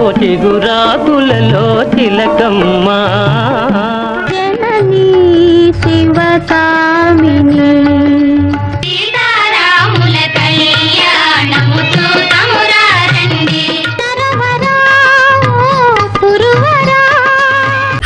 చిగురాకులలో తిలకమ్మ జననీ శివకామిని సీతారాముల కళ్యాణము చూతమురా రండి తరవరా పురువరా.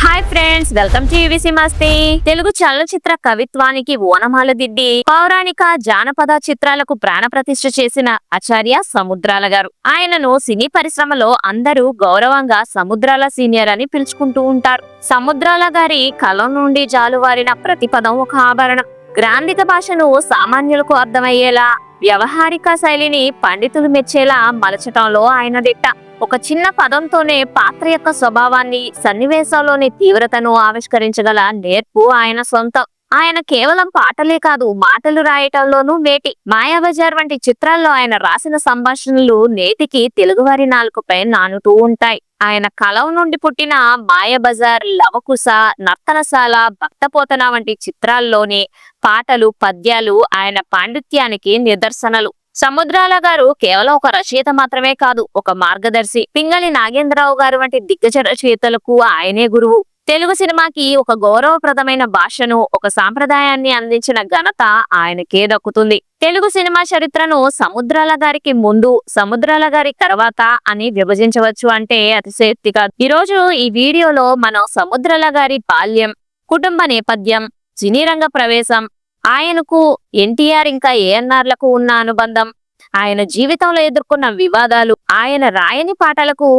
Hi friends, welcome to UVC మస్తీ. తెలుగు చలనచిత్ర కవిత్వానికి ఓనమాల దిద్ది పౌరాణిక జానపద చిత్రాలకు ప్రాణప్రతిష్ఠ చేసిన ఆచార్య సముద్రాల గారు. ఆయనను సినీ పరిశ్రమలో అందరూ గౌరవంగా సముద్రాల సీనియర్ అని పిలుచుకుంటూ ఉంటారు. సముద్రాల గారి కలం నుండి జాలువారిన ప్రతి పదం ఒక ఆభరణం. గ్రాంధిక భాషను సామాన్యులకు అర్థమయ్యేలా, వ్యవహారిక శైలిని పండితులు మెచ్చేలా మలచటంలో ఆయన దిట్ట. ఒక చిన్న పదంతోనే పాత్ర యొక్క స్వభావాన్ని, సన్నివేశంలోని తీవ్రతను ఆవిష్కరించగల నేర్పు ఆయన సొంతం. ఆయన కేవలం పాటలే కాదు, మాటలు రాయటంలోనూ మేటి. మాయాబజార్ వంటి చిత్రాల్లో ఆయన రాసిన సంభాషణలు నేటికి తెలుగువారి నాలుకపై నానుతూ ఉంటాయి. ఆయన కలం నుండి పుట్టిన మాయాబజార్, లవకుశ, నర్తనశాల, భక్తపోతన వంటి చిత్రాల్లోని పాటలు, పద్యాలు ఆయన పాండిత్యానికి నిదర్శనలు. సముద్రాల గారు కేవలం ఒక రచయిత మాత్రమే కాదు, ఒక మార్గదర్శి. పింగళి నాగేంద్రరావు గారు వంటి దిగ్గజ రచయితలకు ఆయనే గురువు. తెలుగు సినిమాకి ఒక గౌరవప్రదమైన భాషను, ఒక సాంప్రదాయాన్ని అందించిన ఘనత ఆయనకే దక్కుతుంది. తెలుగు సినిమా చరిత్రను సముద్రాల గారికి ముందు, సముద్రాల గారి తర్వాత అని విభజించవచ్చు అంటే అతిశయోక్తి కాదు. ఈ రోజు ఈ వీడియోలో మనం సముద్రాల గారి బాల్యం, కుటుంబ నేపథ్యం, సినీ రంగ ప్రవేశం, ఆయనకు ఎన్టీఆర్ ఇంకా ఏఎన్ఆర్లకు ఉన్న అనుబంధం, ఆయన జీవితంలో ఎదుర్కొన్న వివాదాలు, ఆయన రాయని పాటలకు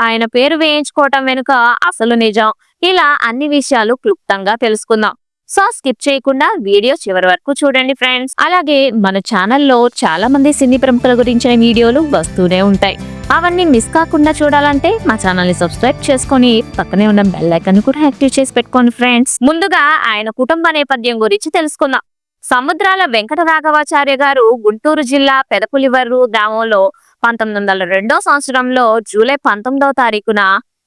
ఆయన పేరు వేయించుకోవటం వెనుక అసలు నిజం, ఇలా అన్ని విషయాలు క్లుప్తంగా తెలుసుకుందాం. సో స్కిప్ చేయకుండా వీడియో చివరి వరకు చూడండి ఫ్రెండ్స్. అలాగే మన ఛానల్లో చాలా మంది సినీ ప్రముఖుల గురించిన వీడియోలు వస్తూనే ఉంటాయి. అవన్నీ మిస్ కాకుండా చూడాలంటే మా ఛానల్ ని సబ్స్క్రైబ్ చేసుకొని పక్కనే ఉన్న బెల్ ఐకాన్ కూడా యాక్టివ్ చేసి పెట్టుకోండి ఫ్రెండ్స్. ముందుగా ఆయన కుటుంబ నేపథ్యం గురించి తెలుసుకుందాం. సముద్రాల వెంకట రాఘవాచార్య గారు గుంటూరు జిల్లా పెదపులివర్రు గ్రామంలో 1902 సంవత్సరంలో జూలై 19వ తారీఖున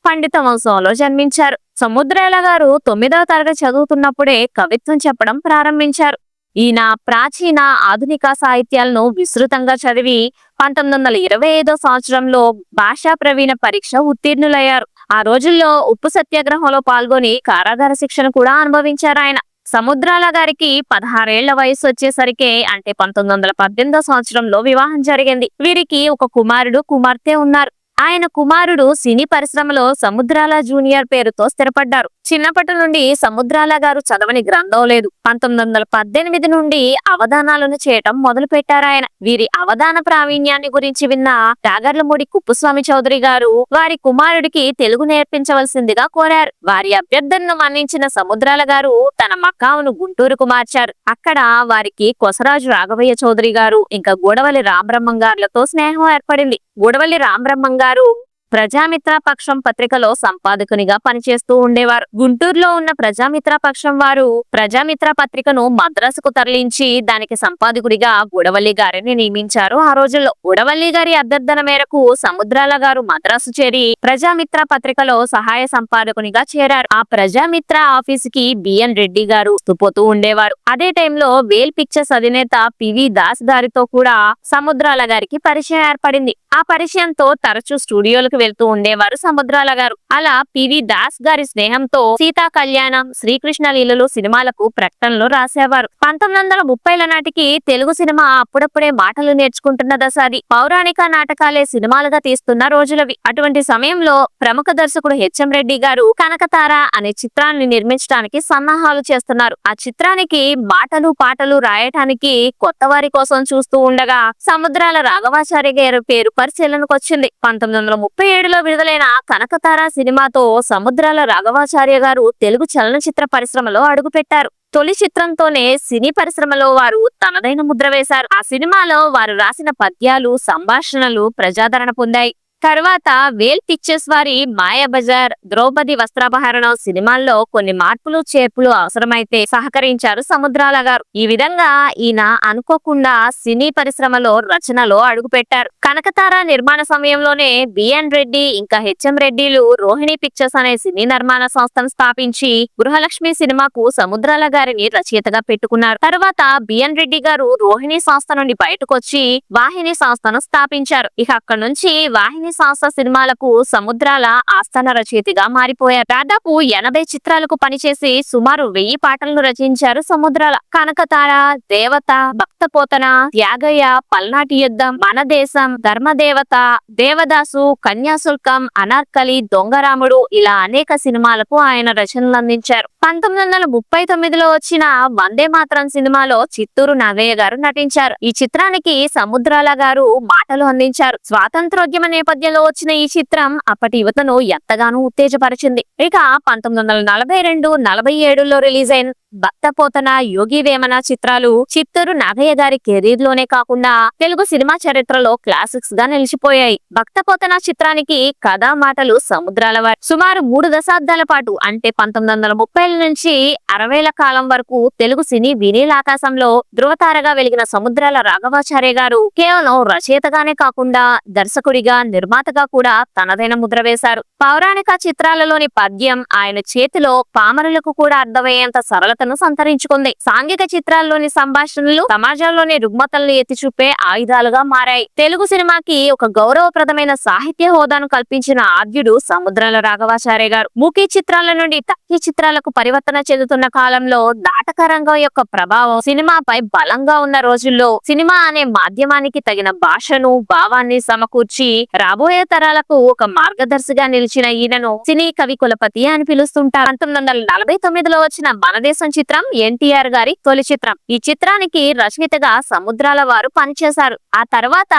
పండిత వంశంలో జన్మించారు. సముద్రాల గారు 9వ తరగతి చదువుతున్నప్పుడే కవిత్వం చెప్పడం ప్రారంభించారు. ఈయన ప్రాచీన, ఆధునిక సాహిత్యాలను విస్తృతంగా చదివి 1925 సంవత్సరంలో భాషా ప్రవీణ పరీక్ష ఉత్తీర్ణులయ్యారు. ఆ రోజుల్లో ఉప్పు సత్యాగ్రహంలో పాల్గొని కారాగార శిక్షణ కూడా అనుభవించారు ఆయన. సముద్రాల గారికి 16 ఏళ్ల వయసు వచ్చేసరికి, అంటే 1918 సంవత్సరంలో వివాహం జరిగింది. వీరికి ఒక కుమారుడు, కుమార్తె ఉన్నారు. ఆయన కుమారుడు సినీ పరిశ్రమలో సముద్రాల జూనియర్ పేరుతో స్థిరపడ్డారు. చిన్నప్పటి నుండి సముద్రాల గారు చదవని గ్రంథం లేదు. 1918 నుండి అవధానాలను చేయటం మొదలు పెట్టారు ఆయన. వీరి అవధాన ప్రావీణ్యాన్ని గురించి విన్న టాగర్లమూడి కుప్పుస్వామి చౌదరి గారు వారి కుమారుడికి తెలుగు నేర్పించవలసిందిగా కోరారు. వారి అభ్యర్థనను మన్నించిన సముద్రాల గారు తన మకామును గుంటూరుకు మార్చారు. అక్కడ వారికి కొసరాజు రాఘవయ్య చౌదరి గారు ఇంకా గూడవల్లి రామబ్రహ్మం గారులతో స్నేహం ఏర్పడింది. గూడవల్లి రామబ్రహ్మం గారు ప్రజామిత్ర పక్షం పత్రికలో సంపాదకునిగా పనిచేస్తూ ఉండేవారు. గుంటూరులో ఉన్న ప్రజామిత్ర పక్షం వారు ప్రజామిత్ర పత్రికను మద్రాసుకు తరలించి దానికి సంపాదకుడిగా గూడవల్లి గారిని నియమించారు. ఆ రోజుల్లో గూడవల్లి గారి అభ్యర్థన మేరకు సముద్రాల గారు మద్రాసు చేరి ప్రజామిత్ర పత్రికలో సహాయ సంపాదకునిగా చేరారు. ఆ ప్రజామిత్ర ఆఫీసుకి బిఎన్ రెడ్డి గారు పోతూ ఉండేవారు. అదే టైంలో వేల్ పిక్చర్స్ అధినేత పివి దాస్ గారితో కూడా సముద్రాల గారికి పరిచయం ఏర్పడింది. ఆ పరిచయంతో తరచూ స్టూడియోలకు వెళ్తూ ఉండేవారు సముద్రాల గారు. అలా పివి దాస్ గారి స్నేహంతో సీతా కళ్యాణం, శ్రీకృష్ణ లీలలు సినిమాలకు ప్రకటనలు రాసేవారు. 1930ల నాటికి తెలుగు సినిమా అప్పుడప్పుడే మాటలు నేర్చుకుంటున్న దశాది. పౌరాణిక నాటకాలే సినిమాలుగా తీస్తున్న రోజులవి. అటువంటి సమయంలో ప్రముఖ దర్శకుడు హెచ్ఎం రెడ్డి గారు కనకతార అనే చిత్రాన్ని నిర్మించడానికి సన్నాహాలు చేస్తున్నారు. ఆ చిత్రానికి మాటలు, పాటలు రాయటానికి కొత్త వారి కోసం చూస్తూ ఉండగా సముద్రాల రాఘవాచార్య గారి పేరు పరిశీలనకు వచ్చింది. 1937లో విడుదలైన కనకతార సినిమాతో సముద్రాల రాఘవాచార్య గారు తెలుగు చలనచిత్ర పరిశ్రమలో అడుగుపెట్టారు. తొలి చిత్రంతోనే సినీ పరిశ్రమలో వారు తనదైన ముద్ర వేశారు. ఆ సినిమాలో వారు రాసిన పద్యాలు, సంభాషణలు ప్రజాదరణ పొందాయి. తర్వాత వేల్ పిక్చర్స్ వారి మాయాబజార్, ద్రౌపది వస్త్రాపహరణం సినిమాల్లో కొన్ని మార్పులు, చేర్పులు అవసరమైతే సహకరించారు సముద్రాల గారు. ఈ విధంగా ఈయన అనుకోకుండా సినీ పరిశ్రమలో రచనలో అడుగుపెట్టారు. కనకతార నిర్మాణ సమయంలోనే బిఎన్ రెడ్డి ఇంకా హెచ్ఎం రెడ్డిలు రోహిణి పిక్చర్స్ అనే సినీ నిర్మాణ సంస్థను స్థాపించి గృహలక్ష్మి సినిమాకు సముద్రాల గారిని రచయితగా పెట్టుకున్నారు. తర్వాత బిఎన్ రెడ్డి గారు రోహిణి సంస్థ నుండి బయటకు వచ్చి వాహిని సంస్థను స్థాపించారు. ఇక అక్కడి నుంచి వాహిని అన్ని సాహస సినిమాలకు సముద్రాల ఆస్థాన రచయితగా మారిపోయారు. దాదాపు 80 చిత్రాలకు పనిచేసి సుమారు 1000 పాటలను రచించారు సముద్రాల. కనకతార, దేవత, భక్తపోతన, త్యాగయ్య, పల్నాటి యుద్ధం, మన దేశం, ధర్మదేవత, దేవదాసు, కన్యాశుల్కం, అనార్కలి, దొంగరాముడు ఇలా అనేక సినిమాలకు ఆయన రచనలు అందించారు. 1939లో వచ్చిన వందే మాతరం సినిమాలో చిత్తూరు నాగయ్య గారు నటించారు. ఈ చిత్రానికి సముద్రాల గారు మాటలు అందించారు. స్వాతంత్రోద్యమ నేపథ్యంలో వచ్చిన ఈ చిత్రం అప్పటి యువతను ఎంతగానో ఉత్తేజపరిచింది. ఇక 1942-47లో రిలీజ్ అయిన భక్తపోతన, యోగి వేమన చిత్రాలు చిత్తూరు నాగయ్య గారి కెరీర్ లోనే కాకుండా తెలుగు సినిమా చరిత్రలో క్లాసిక్స్ గా నిలిచిపోయాయి. భక్తపోతన చిత్రానికి కథా మాటలు సముద్రాల వారి. సుమారు 3 దశాబ్దాల పాటు అంటే 1930ల నుంచి 60ల కాలం వరకు తెలుగు సినీ వినీలాకాశంలో ధృవతారగా వెలిగిన సముద్రాల రాఘవాచార్య గారు కేవలం రచయితగానే కాకుండా దర్శకుడిగా, నిర్మాతగా కూడా తనదైన ముద్ర వేశారు. పౌరాణిక చిత్రాలలోని పద్యం ఆయన చేతిలో పామరులకు కూడా అర్థమయ్యేంత సరళతను సంతరించుకుంది. సాంఘిక చిత్రాల్లోని సంభాషణలు సమాజంలోని రుగ్మతల్ని ఎత్తిచూపే ఆయుధాలుగా మారాయి. తెలుగు సినిమాకి ఒక గౌరవప్రదమైన సాహిత్య హోదాను కల్పించిన ఆద్యుడు సముద్రాల రాఘవాచార్య గారు. మూకీ చిత్రాల నుండి టక్కీ చిత్రాలకు పరివర్తన చెందుతున్న కాలంలో నాటక రంగం యొక్క ప్రభావం సినిమాపై బలంగా ఉన్న రోజుల్లో సినిమా అనే మాధ్యమానికి తగిన భాషను, భావాన్ని సమకూర్చి రాబోయే తరాలకు ఒక మార్గదర్శిగా నిలిచిన ఈయనను సినీ కవి కులపతి అని పిలుస్తుంటారు. 1949లో వచ్చిన మన దేశం చిత్రం ఎన్టీఆర్ గారి తొలి చిత్రం. ఈ చిత్రానికి రచయితగా సముద్రాల వారు పనిచేశారు. ఆ తర్వాత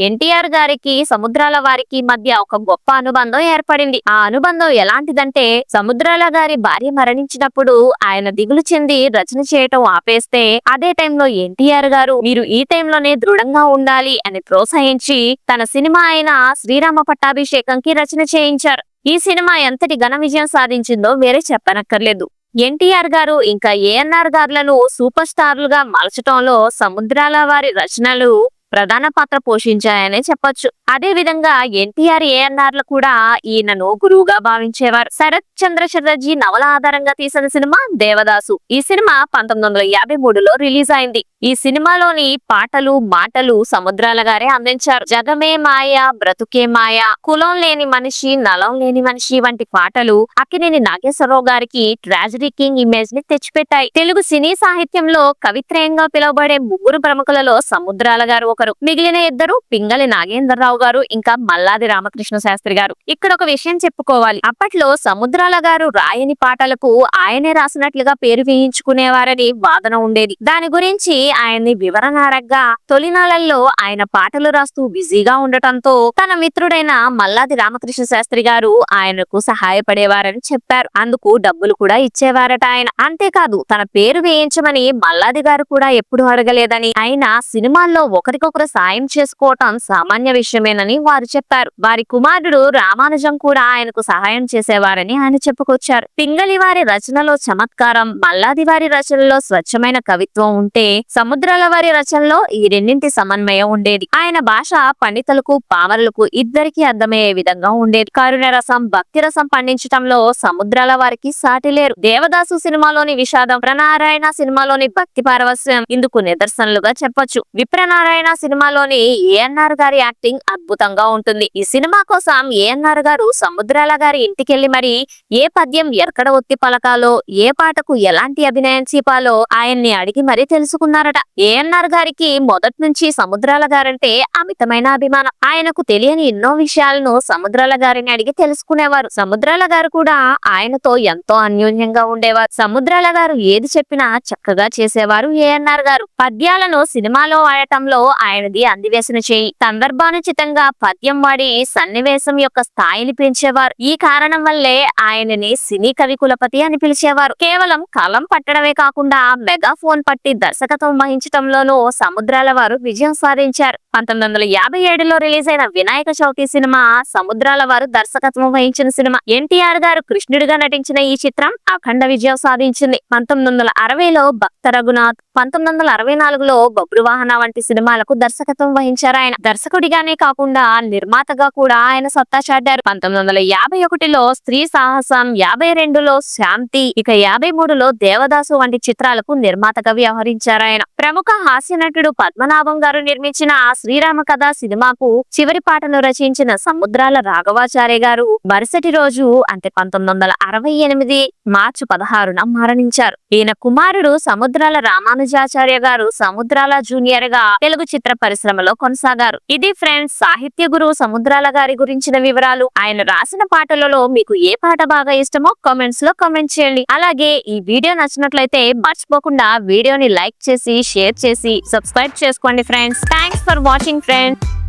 ఎన్టీఆర్ గారికి సముద్రాల వారికి మధ్య ఒక గొప్ప అనుబంధం ఏర్పడింది. ఆ అనుబంధం ఎలాంటిదంటే సముద్రాల గారి భార్య మరణించినప్పుడు ఆయన దిగులు చెంది రచన చేయటం ఆపేస్తే అదే టైంలో ఎన్టీఆర్ గారు మీరు ఈ టైంలోనే దృఢంగా ఉండాలి అని ప్రోత్సహించి తన సినిమా అయిన శ్రీరామ పట్టాభిషేకంకి రచన చేయించారు. ఈ సినిమా ఎంతటి ఘన విజయం సాధించిందో వేరే చెప్పనక్కర్లేదు. ఎన్టీఆర్ గారు ఇంకా ఏఎన్ఆర్ గారులను సూపర్ స్టార్లుగా మలచటంలో సముద్రాల వారి రచనలు ప్రధాన పాత్ర పోషించాయనే చెప్పొచ్చు. అదే విధంగా ఎన్టీఆర్, ఏఎన్ఆర్లు కూడా ఈయనను గురువుగా భావించేవారు. శరత్ చంద్ర చటర్జీ నవల ఆధారంగా తీసిన సినిమా దేవదాసు. ఈ సినిమా 1953లో రిలీజ్ అయింది. ఈ సినిమాలోని పాటలు, మాటలు సముద్రాల గారే అందించారు. జగమే మాయ, బ్రతుకే మాయ, కులం లేని మనిషి, నలం లేని మనిషి వంటి పాటలు అక్కినేని నాగేశ్వరరావు గారికి ట్రాజడీ కింగ్ ఇమేజ్ ని తెచ్చిపెట్టాయి. తెలుగు సినీ సాహిత్యంలో కవిత్రయంగా పిలువబడే 3 ప్రముఖులలో సముద్రాల గారు ఒకరు. మిగిలిన 2 పింగళి నాగేంద్రరావు గారు ఇంకా మల్లాది రామకృష్ణ శాస్త్రి గారు. ఇక్కడ ఒక విషయం చెప్పుకోవాలి. అప్పట్లో సముద్రాల గారు రాయని పాటలకు ఆయనే రాసినట్లుగా పేరు వేయించుకునేవారని వాదన ఉండేది. దాని గురించి ఆయన్ని వివరణ అడగ్గా తొలినాళ్లలో ఆయన పాటలు రాస్తూ బిజీగా ఉండటంతో తన మిత్రుడైన మల్లాది రామకృష్ణ శాస్త్రి గారు ఆయనకు సహాయపడేవారని చెప్పారు. అందుకు డబ్బులు కూడా ఇచ్చేవారట ఆయన. అంతేకాదు తన పేరు వేయించమని మల్లాది గారు కూడా ఎప్పుడు అడగలేదని, అయినా సినిమాల్లో ఒకరికొకరు సాయం చేసుకోవటం సామాన్య విషయమేనని వారు చెప్పారు. వారి కుమారుడు రామానుజం కూడా ఆయనకు సహాయం చేసేవారని ఆయన చెప్పుకొచ్చారు. పింగళి వారి రచనలో చమత్కారం, మల్లాది వారి రచనలో స్వచ్ఛమైన కవిత్వం ఉంటే సముద్రాల వారి రచనలో ఈ రెండింటి సమన్వయం ఉండేది. ఆయన భాష పండితులకు, పామరులకు ఇద్దరికి అర్థమయ్యే విధంగా ఉండేది. కరుణ రసం, భక్తి రసం పండించటంలో సముద్రాల వారికి సాటి లేరు. దేవదాసు సినిమాలోని విషాదం, విప్రనారాయణ సినిమాలోని భక్తి పారవస్యం ఇందుకు నిదర్శనలుగా చెప్పొచ్చు. విప్రనారాయణ సినిమాలోని ఏఎన్ఆర్ గారి యాక్టింగ్ అద్భుతంగా ఉంటుంది. ఈ సినిమా కోసం ఏఎన్ఆర్ గారు సముద్రాల గారి ఇంటికెళ్లి మరి ఏ పద్యం ఎక్కడ ఒత్తి పలకాలో, ఏ పాటకు ఎలాంటి అభినయం చూపాలో ఆయన్ని అడిగి మరీ తెలుసుకున్నారట. ఏఎన్ఆర్ గారికి మొదటి నుంచి సముద్రాల గారంటే అమితమైన అభిమానం. ఆయనకు తెలియని ఎన్నో విషయాలను సముద్రాల గారిని అడిగి తెలుసుకునేవారు. సముద్రాల గారు కూడా ఆయనతో ఎంతో అన్యోన్యంగా ఉండేవారు. సముద్రాల గారు ఏది చెప్పినా చక్కగా చేసేవారు ఏఎన్ఆర్ గారు. పద్యాలను సినిమాలో వాడటంలో ఆయనది అందివేసిన చేయి. సందర్భానుచితంగా పద్యం వాడి సన్నివేశం యొక్క స్థాయిని పెంచేవారు. ఈ కారణం వల్లే ఆయనని సినీ కవి కులపతి అని పిలిచేవారు. కేవలం కలం పట్టడమే కాకుండా మెగాఫోన్ పట్టి దర్శకత్వం వహించటంలోనూ సముద్రాల వారు విజయం సాధించారు. 1957లో రిలీజ్ అయిన వినాయక చవితి సినిమా సముద్రాల వారు దర్శకత్వం వహించిన సినిమా. ఎన్టీఆర్ గారు కృష్ణుడిగా నటించిన ఈ చిత్రం అఖండ విజయం సాధించింది. 1960లో భక్త రఘునాథ్, 1964లో బబ్రు వాహన వంటి సినిమాలకు దర్శకత్వం వహించారు. ఆయన దర్శకుడిగానే కాకుండా నిర్మాతగా కూడా ఆయన సత్తా చాటారు. 1951లో స్త్రీ సాహసం, 52లో శాంతి, ఇక 53లో దేవదాసు వంటి చిత్రాలకు నిర్మాతగా వ్యవహరించారు. ఆయన ప్రముఖ హాస్య నటుడు పద్మనాభం గారు నిర్మించిన ఆ శ్రీరామ కథ సినిమాకు చివరి పాటను రచించిన సముద్రాల రాఘవాచార్య గారు మరుసటి రోజు అంటే 1968 మార్చి 16న మరణించారు. ఈయన కుమారుడు సముద్రాల రామానుజాచార్య గారు సముద్రాల జూనియర్ గా తెలుగు చిత్ర పరిశ్రమలో కొనసాగారు. ఇది ఫ్రెండ్స్ సాహిత్య గురువు సముద్రాల గారి గురించిన వివరాలు. ఆయన రాసిన పాటలలో మీకు ఏ పాట బాగా ఇష్టమో కామెంట్స్ లో కామెంట్ చేయండి. అలాగే ఈ వీడియో నచ్చినట్లయితే మర్చిపోకుండా వీడియోని లైక్ చేసి షేర్ చేసి సబ్స్క్రైబ్ చేసుకోండి friends. Thanks for watching friends.